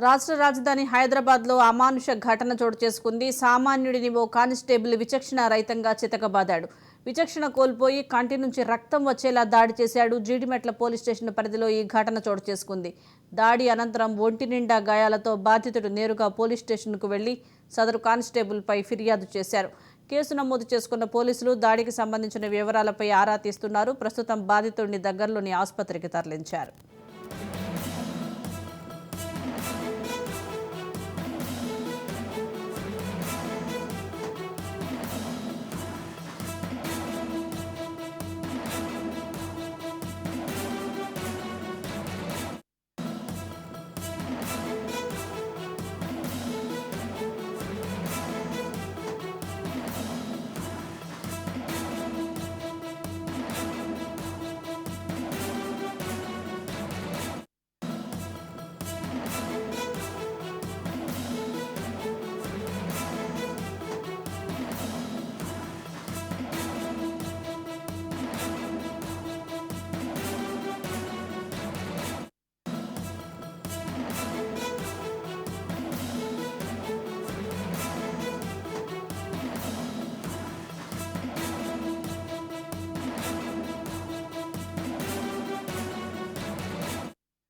రాష్ట్ర రాజధాని హైదరాబాద్లో అమానుష ఘటన చోటు చేసుకుంది. సామాన్యుడిని ఓ కానిస్టేబుల్ విచక్షణ రహితంగా చితకబాదాడు. విచక్షణ కోల్పోయి కంటి నుంచి రక్తం వచ్చేలా దాడి చేశాడు. జీడిమెట్ల పోలీస్ స్టేషన్ పరిధిలో ఈ ఘటన చోటు చేసుకుంది. దాడి అనంతరం ఒంటి నిండా గాయాలతో బాధితుడు నేరుగా పోలీస్ స్టేషన్కు వెళ్లి సదరు కానిస్టేబుల్పై ఫిర్యాదు చేశారు. కేసు నమోదు చేసుకున్న పోలీసులు దాడికి సంబంధించిన వివరాలపై ఆరా తీస్తున్నారు. ప్రస్తుతం బాధితుడిని దగ్గరలోని ఆసుపత్రికి తరలించారు.